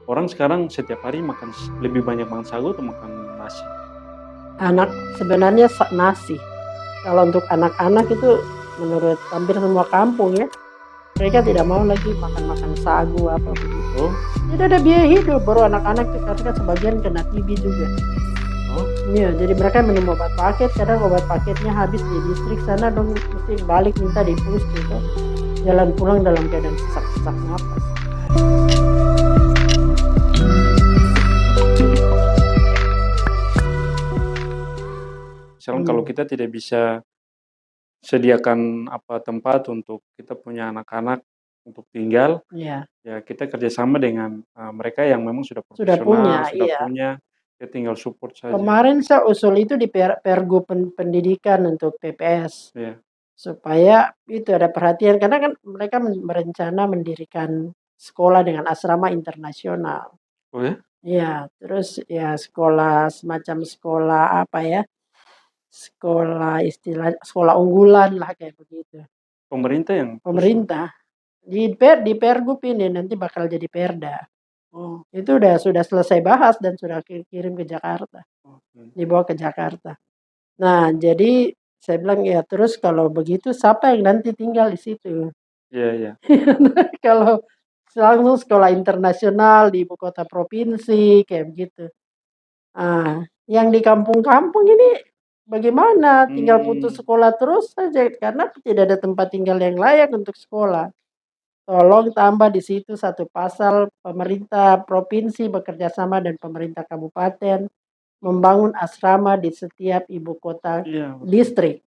Orang sekarang setiap hari makan lebih banyak makan sagu atau makan nasi? Anak sebenarnya nasi. Kalau untuk anak-anak itu menurut hampir semua kampung ya, mereka tidak mau lagi makan-makan sagu apa begitu. Oh, Tidak ada biaya hidup, baru anak-anak itu karena sebagian kena TB juga. oh, Iya, jadi mereka minum obat paket, kadang obat paketnya habis di distrik sana, dong mesti balik minta di pus gitu. Jalan pulang dalam keadaan sesak-sesak napas. misalnya kalau kita tidak bisa sediakan apa tempat untuk kita punya anak-anak untuk tinggal, Iya, ya kita kerjasama dengan mereka yang memang sudah sudah profesional, punya, sudah iya. punya, ya tinggal support saja. Kemarin saya usul itu di Pergub Pendidikan untuk PPS. Ya, Supaya itu ada perhatian, karena kan mereka berencana mendirikan sekolah dengan asrama internasional. oh ya, Iya, terus ya sekolah semacam sekolah apa ya, sekolah istilah sekolah unggulan lah kayak begitu. pemerintah yang usul. Pemerintah di Pergub ini nanti bakal jadi Perda. Oh, Itu sudah selesai bahas dan sudah kirim ke Jakarta, oke. dibawa ke Jakarta. Nah, jadi saya bilang ya terus kalau begitu siapa yang nanti tinggal di situ? Iya, iya. Kalau langsung sekolah internasional di ibu kota provinsi kayak begitu. Ah, yang di kampung-kampung ini bagaimana? Tinggal putus Hmm, sekolah terus saja karena tidak ada tempat tinggal yang layak untuk sekolah. Tolong tambah di situ satu pasal, pemerintah provinsi bekerja sama dan pemerintah kabupaten membangun asrama di setiap ibu kota iya betul. distrik,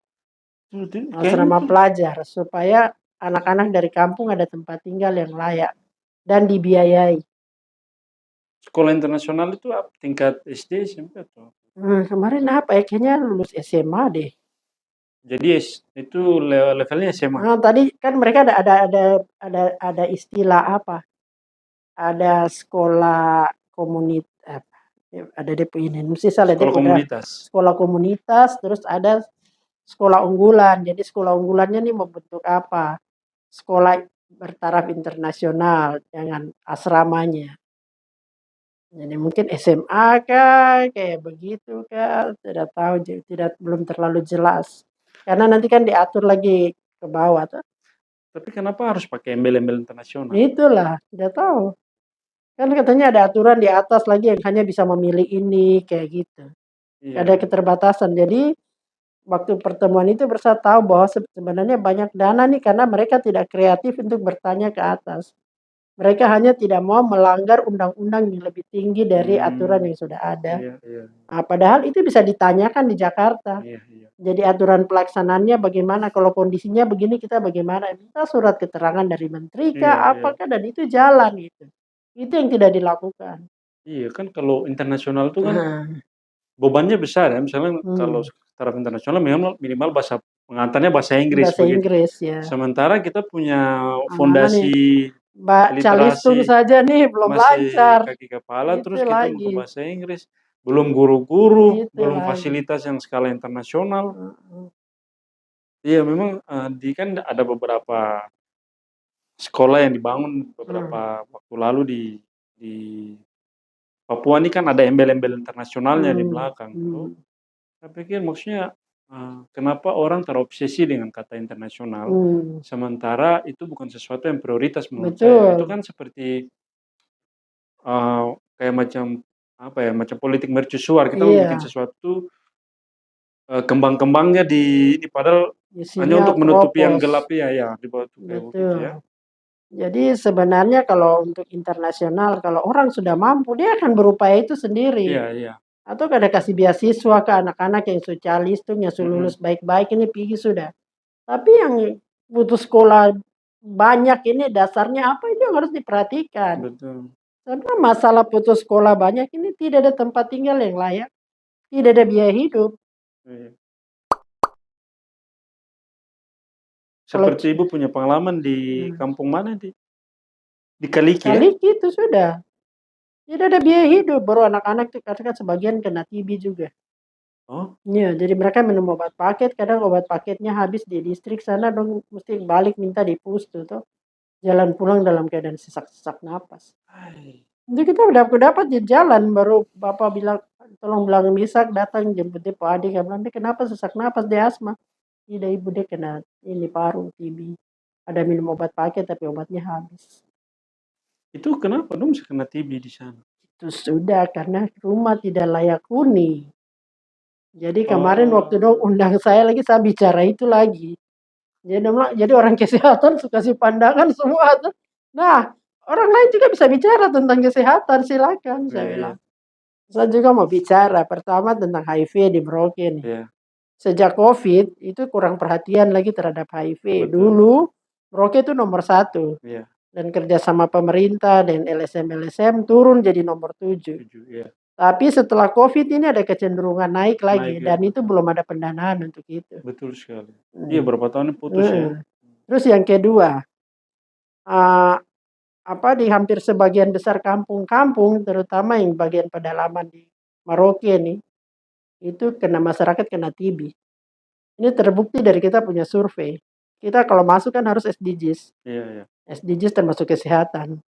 Kayaknya asrama itu pelajar supaya anak-anak dari kampung ada tempat tinggal yang layak dan dibiayai. sekolah internasional itu tingkat SD, SMP atau? Kemarin apa ya? Kayaknya lulus SMA deh. Jadi itu levelnya SMA. Tadi kan mereka ada istilah apa? Ada sekolah komunitas, ada DP ini. Mesti salah Sekolah DP udah komunitas. sekolah komunitas, terus ada sekolah unggulan. Jadi sekolah unggulannya nih membentuk apa? Sekolah bertaraf internasional dengan asramanya. Jadi mungkin SMA kah, kayak begitu kah, tidak tahu, belum terlalu jelas. Karena nanti kan diatur lagi ke bawah tuh. Tapi kenapa harus pakai embel-embel internasional? Itulah, tidak tahu. Kan katanya ada aturan di atas lagi yang hanya bisa memilih ini, kayak gitu. Iya, Ada iya. keterbatasan. Jadi waktu pertemuan itu bersatu tahu bahwa sebenarnya banyak dana nih karena mereka tidak kreatif untuk bertanya ke atas. Mereka hanya tidak mau melanggar undang-undang yang lebih tinggi dari aturan Hmm, yang sudah ada. iya, iya, Padahal itu bisa ditanyakan di Jakarta. iya, iya. Jadi aturan pelaksanaannya bagaimana, kalau kondisinya begini kita bagaimana, minta surat keterangan dari menteri Iya, kah, iya. apakah, dan itu jalan itu. Itu yang tidak dilakukan. Iya kan kalau internasional itu kan Nah, bebannya besar ya. Misalnya kalau hmm, taraf internasional minimal minimal bahasa pengantarnya bahasa Inggris bahasa begitu. Inggris ya. Sementara kita punya Mana nih, fondasi Mbak Calistung literasi saja nih belum masih lancar. kaki kepala, Itu terus kita mau ke lagi, bahasa Inggris. Belum guru-guru, itu belum lagi. fasilitas yang skala internasional. Heeh. Iya memang di kan ada beberapa sekolah yang dibangun Hmm, beberapa waktu lalu di Papua ini kan ada embel-embel internasionalnya di hmm, belakang. Oh, hmm, saya pikir maksudnya kenapa orang terobsesi dengan kata internasional, hmm. sementara itu bukan sesuatu yang prioritas menurut saya. Itu Betul. kan seperti eee, kayak macam apa ya, macam politik mercusuar. Kita mau bikin Iya, sesuatu kembang-kembangnya ini padahal hanya isinya untuk menutupi yang kropos. gelap ya, ya dibuat kayak begitu ya. Betul. Jadi sebenarnya kalau untuk internasional, kalau orang sudah mampu, dia akan berupaya itu sendiri. Iya, iya. Atau ada kasih beasiswa ke anak-anak yang sosialistung, yang sudah Mhm, lulus baik-baik, ini pergi sudah. Tapi yang putus sekolah banyak ini dasarnya apa, itu yang harus diperhatikan. betul. Karena masalah putus sekolah banyak ini tidak ada tempat tinggal yang layak, tidak ada biaya hidup. Iya. Kalau Seperti Ibu punya pengalaman di hmm, kampung mana di Kaliki ya? kali itu sudah tidak ada biaya hidup, baru anak-anak itu karena kan sebagian kena TB juga. Oh, Iya, jadi mereka minum obat paket, kadang obat paketnya habis di distrik sana, dong mesti balik minta di pus tuh, jalan pulang dalam keadaan sesak-sesak napas. hai. Itu kita dapat di jalan, baru bapak bilang, tolong bilang Misak datang jemput dia, Pak Adi. Saya bilang, "Dia kenapa sesak napas, dia asma." "Tidak ibu, dia kena ini paru, TB. Ada minum obat pakai tapi obatnya habis." Itu kenapa dong bisa kena TB di sana? Itu sudah karena rumah tidak layak huni. Jadi kemarin waktu dong Oh, undang saya lagi, saya bicara itu lagi. Jadi dia bilang, jadi orang kesehatan suka kasih pandangan semua tuh. Nah, orang lain juga bisa bicara tentang kesehatan, silakan saya iya, bilang. Saya juga mau bicara pertama tentang HIV di Merauke nih. iya, Sejak COVID itu kurang perhatian lagi terhadap HIV. betul, Dulu Merauke itu nomor 1 iya, dan kerjasama pemerintah dan LSM-LSM turun jadi nomor 7. setuju, iya. Tapi setelah COVID ini ada kecenderungan naik Naik lagi ya, dan itu betul, belum ada pendanaan untuk itu. betul sekali. Iya, Hmm. berapa tahun ini putus ya? Terus yang kedua, uh, di hampir sebagian besar kampung-kampung, terutama yang bagian pedalaman di Merauke nih, itu masyarakat kena TB. Ini terbukti dari kita punya survei. Kita kalau masuk kan harus SDGs. Iya, iya. SDGs termasuk kesehatan.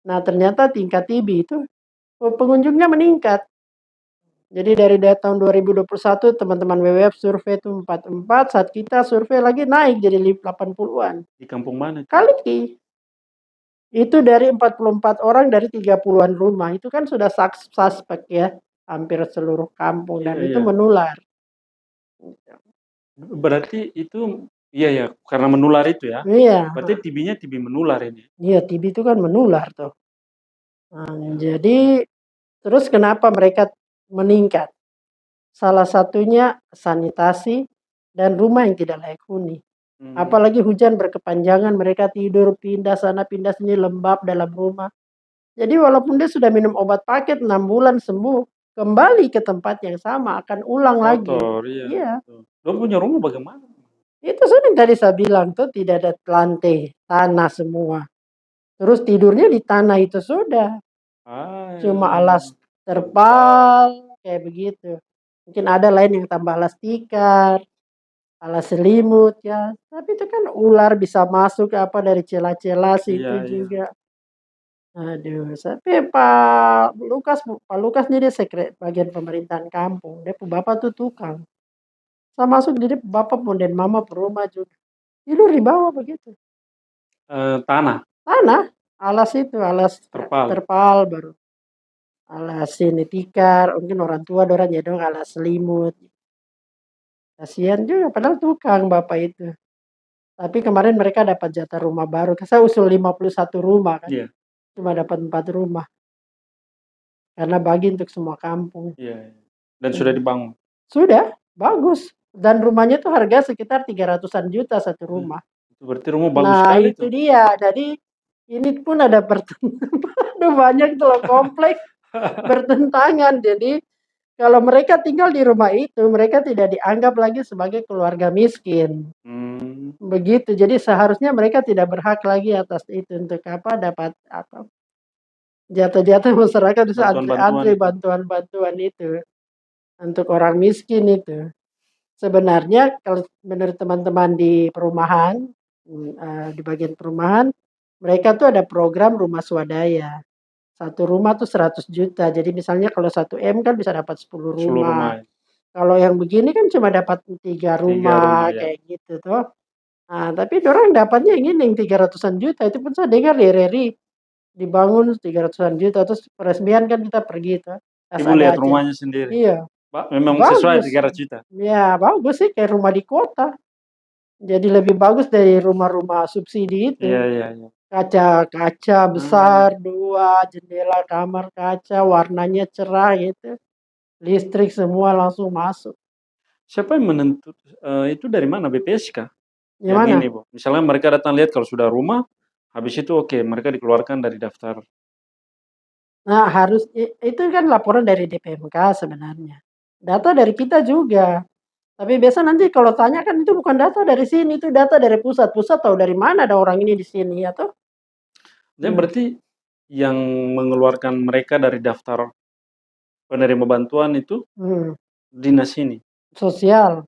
Nah, ternyata tingkat TB itu pengunjungnya meningkat. Jadi dari tahun 2021 teman-teman WWF survei itu 44, saat kita survei lagi naik jadi 80-an. Di kampung mana itu? Kali itu dari 44 orang dari 30-an rumah. Itu kan sudah suspek ya, hampir seluruh kampung Iya, dan itu iya. menular. Berarti itu, iya ya, karena menular itu ya. Iya, Berarti TB-nya TB menular ini. iya TB itu kan menular tuh. Nah, jadi terus kenapa mereka meningkat? Salah satunya sanitasi dan rumah yang tidak layak huni. Hmm, Apalagi hujan berkepanjangan, mereka tidur pindah sana pindah sini, lembab dalam rumah. Jadi walaupun dia sudah minum obat paket 6 bulan sembuh, kembali ke tempat yang sama akan ulang lagi. kotor, iya. Iya, Betul. Dong punya rumah bagaimana? itu sudah yang tadi saya bilang tuh, tidak ada lantai, tanah semua. Terus tidurnya di tanah itu sudah, Ah, cuma alas terpal kayak begitu. Mungkin ada lain yang tambah alas tikar, alas selimut ya. Tapi itu kan ular bisa masuk apa dari celah-celah iya, situ iya. juga. Aduh, tapi Pak Lukas nih dia bagian pemerintahan kampung. Dia bapak tuh tukang. Saya masuk jadi bapak pun dan mama per rumah juga. Tidur di bawah begitu. Tanah, Tanah, alas itu, alas terpal. terpal baru. Alas ini tikar, mungkin orang tua dorang ya dong alas selimut. Kasihan juga, padahal tukang bapak itu. Tapi kemarin mereka dapat jatah rumah baru. Saya usul 51 rumah kan. Iya, Cuma dapat 4 rumah. Karena bagi untuk semua kampung. iya, iya. Dan sudah dibangun. Sudah, bagus. Dan rumahnya tuh harga sekitar 300-an juta satu Iya. rumah. Itu berarti rumah bagus Nah, sekali itu tuh. dia. Jadi ini pun ada aduh banyak tuh loh, kompleks bertentangan. Jadi kalau mereka tinggal di rumah itu, mereka tidak dianggap lagi sebagai keluarga miskin. Hmm, Begitu. Jadi seharusnya mereka tidak berhak lagi atas itu untuk apa dapat apa jatah-jatah masyarakat bisa bantuan-bantuan antri-antri itu. bantuan-bantuan itu untuk orang miskin itu. Sebenarnya kalau menurut teman-teman di perumahan, di bagian perumahan, mereka tuh ada program rumah swadaya. Satu rumah tuh 100 juta. Jadi misalnya kalau 1 M kan bisa dapat 10 10 rumah. rumah ya. Kalau yang begini kan cuma dapat 3 3 rumah rumah ya. kayak gitu tuh. Nah, tapi orang dapatnya yang ini yang 300-an juta. Itu pun saya dengar di RRI dibangun 300-an juta terus peresmian kan kita pergi tuh. Pas Ibu ada lihat aja. rumahnya sendiri. Iya, Pak, memang sesuai bagus. 300 juta. Ya, bagus sih kayak rumah di kota. Jadi lebih bagus dari rumah-rumah subsidi itu. Iya, iya, iya. Kaca-kaca Ah, besar, 2 jendela kamar kaca, warnanya cerah gitu. Listrik semua langsung masuk. siapa yang menentu itu dari mana? BPS kah? Yang Yang mana? ini, Bu? Misalnya mereka datang lihat kalau sudah rumah, habis itu oke, mereka dikeluarkan dari daftar. Nah, harus itu kan laporan dari DPMK sebenarnya. Data dari kita juga. Tapi biasa nanti kalau tanya kan itu bukan data dari sini, itu data dari pusat. Pusat tahu dari mana ada orang ini di sini ya toh? Dan berarti yang mengeluarkan mereka dari daftar penerima bantuan itu Hmm, dinas ini. sosial.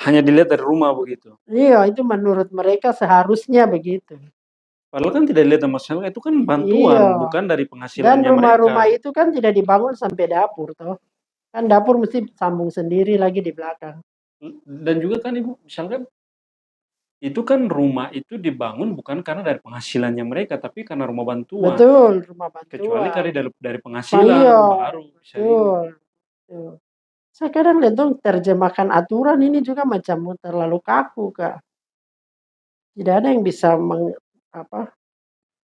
Hanya dilihat dari rumah begitu. Iya, itu menurut mereka seharusnya begitu. Padahal kan tidak dilihat sama sekali, itu kan bantuan, Iya. bukan dari Dan penghasilannya rumah-rumah mereka. itu kan tidak dibangun sampai dapur toh. Kan dapur mesti sambung sendiri lagi di belakang. Dan juga kan Ibu, misalkan itu kan rumah itu dibangun bukan karena dari penghasilannya mereka, tapi karena rumah bantuan. Betul, rumah Kecuali bantuan. kali dari Iya, penghasilan, baru bisa betul. lihat. Betul. Saya kadang lihat dong terjemahkan aturan ini juga macam terlalu kaku, Kak. Tidak ada yang bisa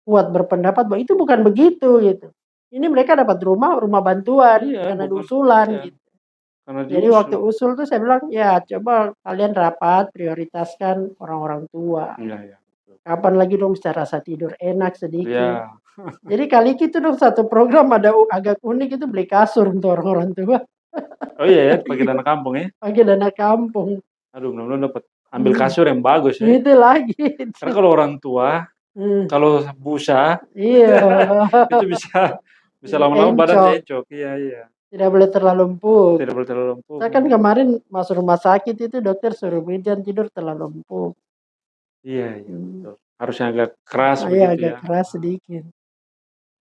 kuat berpendapat bahwa itu bukan begitu gitu. Ini mereka dapat rumah bantuan Iya, karena bukan, diusulan iya, gitu. karena Jadi waktu diusul. usul tuh saya bilang, ya coba kalian rapat prioritaskan orang-orang tua. Iya, iya. Kapan lagi dong bisa rasa tidur enak sedikit. Iya. Jadi kali itu dong satu program ada agak unik itu beli kasur untuk orang-orang tua. Oh iya ya, pakai dana kampung ya. Pakai dana kampung. Aduh, mudah-mudahan dapat ambil kasur yang bagus ya. Itu lagi. Karena kalau orang tua, Hmm, kalau busa, iya. itu bisa bisa Jadi lama-lama badan encok. encok. Iya, iya. Tidak boleh terlalu empuk. Tidak boleh terlalu empuk. Saya kan kemarin masuk rumah sakit itu dokter suruh jangan tidur terlalu empuk. Iya, iya, Hmm. betul. Harusnya agak keras Saya begitu agak ya. keras sedikit.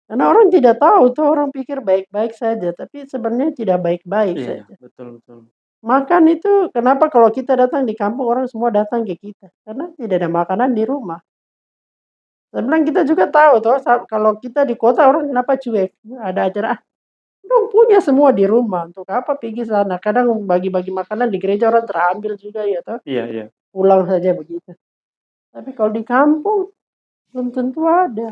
Karena orang tidak tahu tuh orang pikir baik-baik saja, tapi sebenarnya tidak baik-baik Iya, iya, saja. betul, betul. Makan itu kenapa kalau kita datang di kampung orang semua datang ke kita? Karena tidak ada makanan di rumah. Saya bilang kita juga tahu toh kalau kita di kota orang kenapa cuek? Ada acara, dong punya semua di rumah. Untuk apa pergi sana? Kadang bagi-bagi makanan di gereja orang terambil juga ya toh. Iya, iya. Pulang saja begitu. Tapi kalau di kampung belum tentu ada.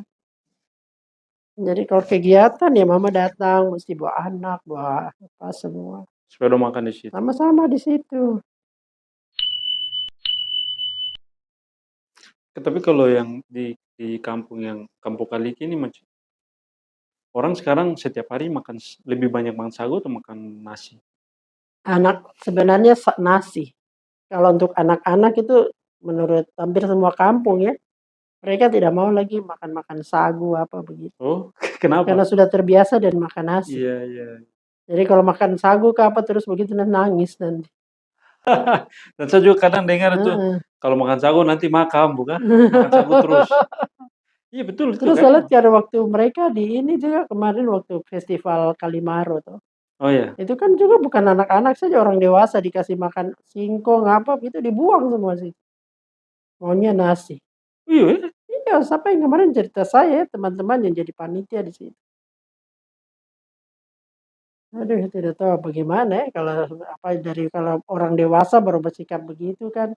Jadi kalau kegiatan ya mama datang mesti bawa anak, bawa apa semua. Supaya udah makan di situ. Sama-sama di situ. Tapi kalau yang di kampung yang Kampung Kaliki ini macam orang sekarang setiap hari makan lebih banyak makan sagu atau makan nasi? Anak sebenarnya nasi. Kalau untuk anak-anak itu menurut hampir semua kampung ya, mereka tidak mau lagi makan-makan sagu apa begitu. Oh, Karena kenapa? sudah terbiasa dan makan nasi. Iya, iya. Jadi kalau makan sagu ke apa terus begitu nangis nanti. Dan saya juga kadang dengar itu, Heeh. kalau makan sagu nanti makam, bukan? Makan sagu terus. Iya betul itu Terus kan saya lihat emang. karena waktu mereka di ini juga kemarin waktu festival Kalimaro tuh. Oh ya? Itu kan juga bukan anak-anak saja, orang dewasa dikasih makan singkong apa itu dibuang semua sih. Maunya nasi. Iya ya? Iya, siapa yang kemarin cerita saya, teman-teman yang jadi panitia di situ. Aduh, tidak tahu bagaimana ya kalau orang dewasa baru bersikap begitu kan.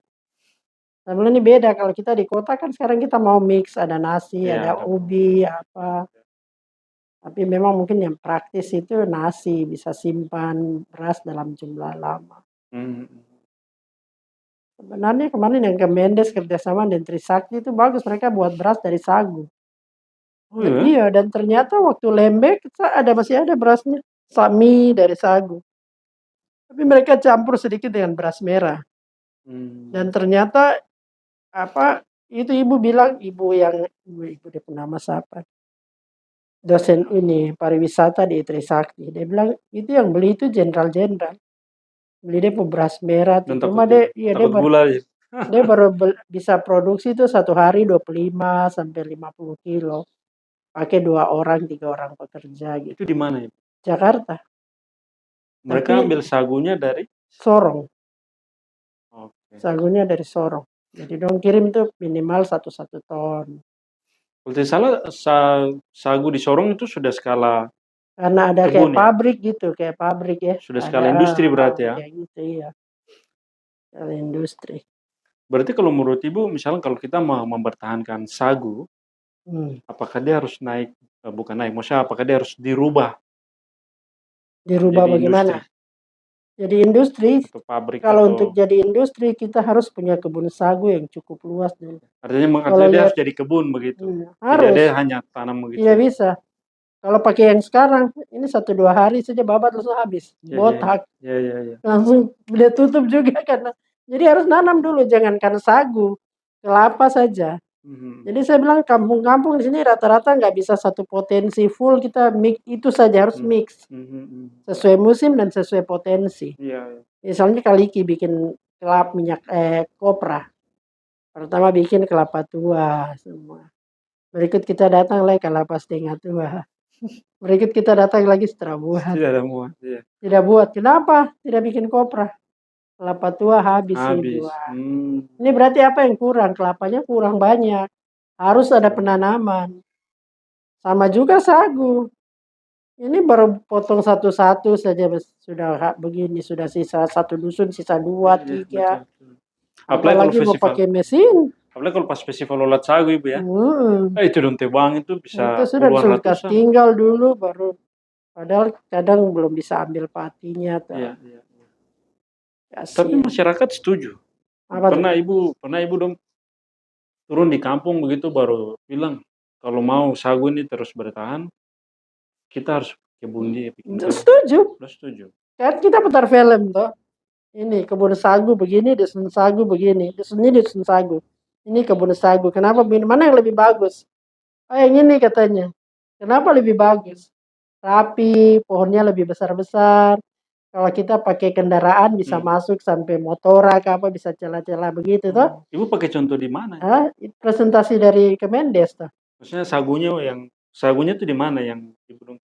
Sebenarnya ini beda kalau kita di kota kan sekarang kita mau mix ada nasi, Iya ada ada ubi, apa. Tapi memang mungkin yang praktis itu nasi, bisa simpan beras dalam jumlah lama. mhm. Sebenarnya kemarin yang Kemendes kerjasama dengan Trisakti itu bagus, mereka buat beras dari sagu. Oh Dan ya? iya, dan ternyata waktu lembek masih ada berasnya. Sami dari sagu. Tapi mereka campur sedikit dengan beras merah. Dan Mmm. ternyata itu ibu bilang, ibu dia pun nama siapa? Dosen ini pariwisata di Trisakti. Dia bilang itu yang beli itu jenderal-jenderal. Beli dia pun beras merah tuh. Dan Cuma dia iya takut gula ya? dia baru bisa produksi itu satu hari 25 sampai 50 kilo. Pakai 2 orang, 3 orang pekerja gitu. Itu di mana ya? Jakarta. Mereka Tapi ambil sagunya dari Sorong. oke. Sagunya dari Sorong. Jadi dong kirim tuh minimal 1 ton. Kalau tidak salah sagu di Sorong itu sudah skala Karena ada kayak kebun ya? pabrik gitu, kayak pabrik ya. Sudah Ada skala industri berarti pabrik ya? kayak gitu iya. Kalau industri. Berarti kalau menurut Ibu misalnya kalau kita mau mempertahankan sagu, Hmm. apakah dia harus naik bukan naik, maksudnya apakah dia harus dirubah Dirubah jadi bagaimana? industri Jadi industri, atau pabrik kalau atau untuk jadi industri kita harus punya kebun sagu yang cukup luas dulu. Kalau artinya dia lihat harus jadi kebun begitu? Tidak harus, dia hanya tanam begitu tidak ya? bisa. Kalau pakai yang sekarang, ini 1-2 hari saja babat langsung habis, Iya, iya, botak, iya, iya, iya. langsung dia tutup juga karena jadi harus nanam dulu, jangankan sagu, kelapa saja. Mhm, Jadi saya bilang kampung-kampung di sini rata-rata nggak bisa satu potensi full kita mix itu saja harus mhm, mix mhm, mhm. sesuai musim dan sesuai potensi. Iya, iya. Misalnya Kaliki bikin minyak kopra, pertama bikin kelapa tua semua. Berikut kita datang lagi kelapa setengah tua. Berikut kita datang lagi setelah buat. Tidak ada muat, iya. Tidak buat. Kenapa? Tidak bikin kopra. Kelapa tua habis ini Habis. buah. Ini berarti apa yang kurang? Kelapanya kurang banyak. Harus ada penanaman. Sama juga sagu. Ini baru potong satu-satu saja sudah begini, sudah sisa satu dusun, sisa 2, 3. Betul. Apalagi mau pakai mesin. Apalagi kalau pas festival ulat sagu Ibu ya. Itu dong tebang itu bisa Itu sudah puluhan disuruh ratusan. tinggal dulu baru. Padahal kadang belum bisa ambil patinya. Iya. Kasian. Tapi masyarakat setuju. Pernah ibu dong turun di kampung begitu baru bilang kalau mau sagu ini terus bertahan, kita harus kebun dia bikin sagu. Setuju. Kan kita putar film toh. Ini kebun sagu begini, dusun sagu begini, dusun ini dusun sagu. Ini kebun sagu. Kenapa begini? Mana yang lebih bagus? Oh yang ini katanya. Kenapa lebih bagus? Rapi, pohonnya lebih besar-besar. Kalau kita pakai kendaraan bisa masuk sampai motora ke apa bisa celah-celah begitu toh. Ibu pakai contoh di mana? Presentasi dari Kemendes toh. Maksudnya sagunya tuh di mana yang Ibu dong?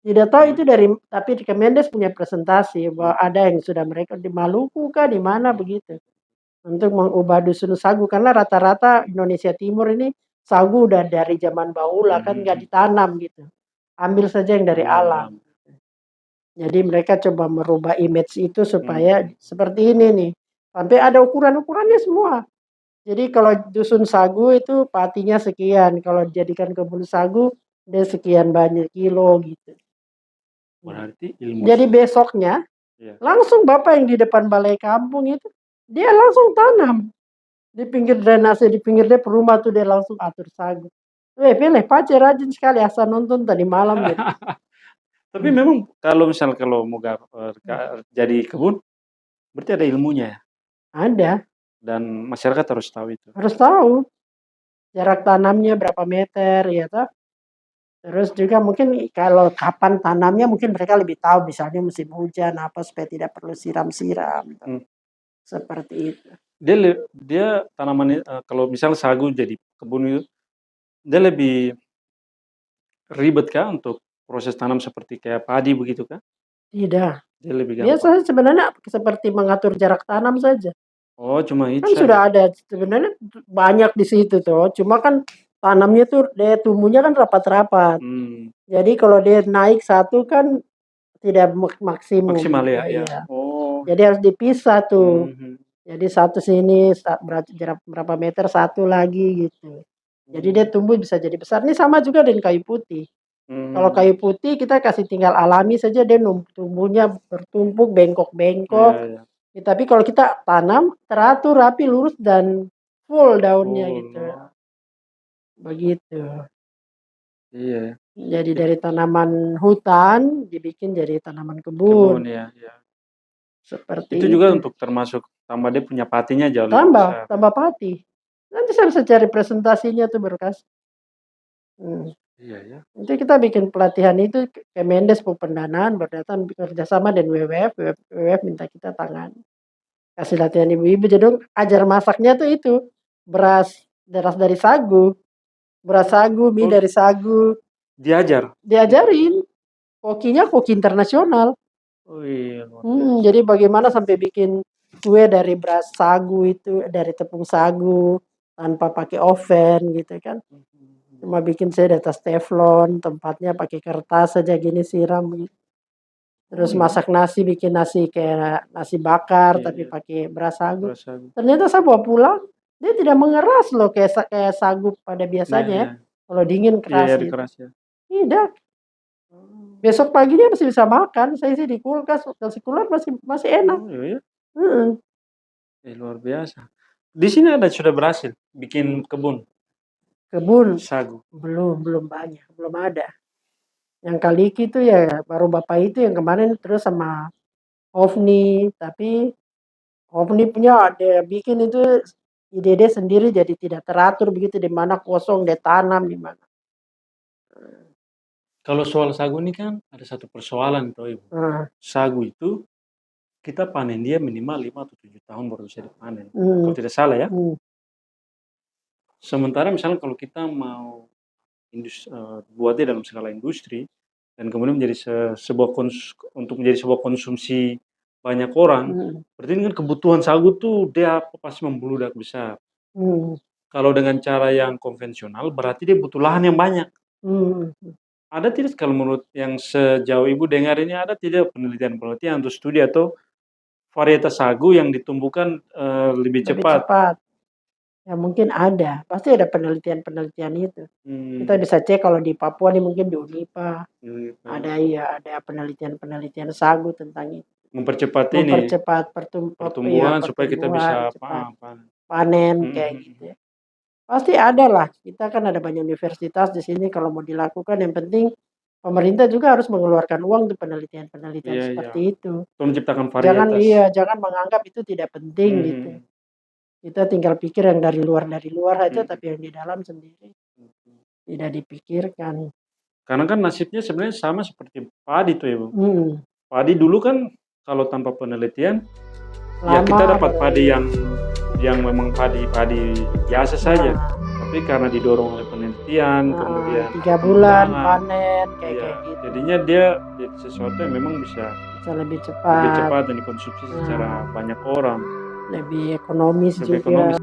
Tidak tahu itu tapi di Kemendes punya presentasi bahwa ada yang sudah mereka di Maluku kah di mana begitu untuk mengubah dusun sagu karena rata-rata Indonesia Timur ini sagu udah dari zaman bahula kan nggak ditanam gitu, ambil saja yang dari alam. Jadi mereka coba merubah image itu supaya seperti ini nih, sampai ada ukuran-ukurannya semua. Jadi kalau dusun sagu itu patinya sekian, kalau dijadikan kebun sagu dia sekian banyak kilo gitu. Berarti ilmu. Jadi besoknya langsung bapak yang di depan balai kampung itu dia langsung tanam di pinggir drainase di pinggir dia rumah tuh dia langsung atur sagu. Pilih pacar rajin sekali asal nonton tadi malam gitu. Tapi memang kalau mau jadi kebun berarti ada ilmunya ya? Ada. Dan masyarakat harus tahu itu. Harus tahu jarak tanamnya berapa meter ya toh. Terus juga mungkin kalau kapan tanamnya mungkin mereka lebih tahu, misalnya musim hujan apa supaya tidak perlu siram-siram. Seperti itu. Dia tanaman kalau misal sagu jadi kebun itu dia lebih ribet kah untuk proses tanam seperti kayak padi begitu kah? Tidak. Dia lebih gampang. Biasanya sebenarnya seperti mengatur jarak tanam saja. Oh, cuma itu Kan sudah ada sebenarnya banyak di situ tuh. Cuma kan tanamnya tuh dia tumbuhnya kan rapat-rapat. Jadi kalau dia naik satu kan tidak maksimum. Maksimal ya. Oh. Jadi harus dipisah tuh. Jadi satu sini jarak berapa meter satu lagi gitu. Jadi dia tumbuh bisa jadi besar. Ini sama juga dengan kayu putih. Kalau kayu putih kita kasih tinggal alami saja dia tumbuhnya bertumpuk bengkok-bengkok. Tapi kalau kita tanam teratur rapi lurus dan full daunnya gitu. Begitu. Iya. Jadi dari tanaman hutan dibikin jadi tanaman kebun. Ya. Seperti itu juga untuk termasuk tambah dia punya patinya jauh lebih besar. Tambah pati. Nanti saya bisa cari presentasinya tuh berkas. Iya ya. Nanti kita bikin pelatihan itu Kemendes pendanaan berdasarkan kerjasama dan WWF minta kita tangan. Kasih latihan ibu-ibu jadi ajar masaknya tuh itu beras dari sagu, mie dari sagu. Diajarin. Kokinya koki internasional. Oh iya. Jadi bagaimana sampai bikin kue dari beras sagu itu dari tepung sagu tanpa pakai oven gitu kan. Cuma bikin saya di atas teflon, tempatnya pakai kertas saja gini siram gitu. Terus masak nasi, bikin nasi kayak nasi bakar tapi pakai beras sagu. Ternyata saya bawa pulang, dia tidak mengeras loh kayak sagu pada biasanya. Kalau dingin keras. Tidak. Besok paginya masih bisa makan. Saya sih di kulkas, kasih keluar masih enak. Luar biasa. Di sini sudah berhasil bikin kebun sagu. Belum banyak, belum ada. Yang Kaliki itu ya baru bapak itu yang kemarin terus sama Ovni, tapi Ovni punya dia bikin itu ide dia sendiri jadi tidak teratur begitu di mana kosong dia tanam di mana. Kalau soal sagu ini kan ada satu persoalan toh Ibu. Sagu itu kita panen dia minimal 5 atau 7 tahun baru bisa dipanen. Kalau tidak salah ya. Sementara misalnya kalau kita mau buatnya dalam skala industri dan kemudian menjadi untuk menjadi sebuah konsumsi banyak orang, berarti kan kebutuhan sagu tuh dia pasti membludak besar. Kalau dengan cara yang konvensional berarti dia butuh lahan yang banyak. Ada tidak kalau menurut yang sejauh Ibu dengar ini, ada tidak penelitian-penelitian atau studi atau varietas sagu yang ditumbuhkan lebih Lebih cepat? cepat. Ya mungkin ada, pasti ada penelitian-penelitian itu. Kita bisa cek kalau di Papua nih mungkin di UNIPA, ada penelitian-penelitian sagu tentang itu. Mempercepat Mempercepat pertumbuhan supaya kita bisa panen kayak gitu ya. Pasti ada lah, kita kan ada banyak universitas di sini kalau mau dilakukan, yang penting pemerintah juga harus mengeluarkan uang untuk penelitian-penelitian seperti itu. Untuk menciptakan varietas. Jangan menganggap itu tidak penting gitu. Kita tinggal pikir yang dari luar aja, tapi yang di dalam sendiri tidak dipikirkan. Karena kan nasibnya sebenarnya sama seperti padi tuh ya Bu. Padi dulu kan kalau tanpa penelitian, ya kita dapat padi yang memang padi biasa saja. Tapi karena didorong oleh penelitian, kemudian 3 bulan panen kayak gitu. Jadinya dia jadi sesuatu yang memang bisa lebih cepat dan dikonsumsi secara banyak orang. Lebih ekonomis juga.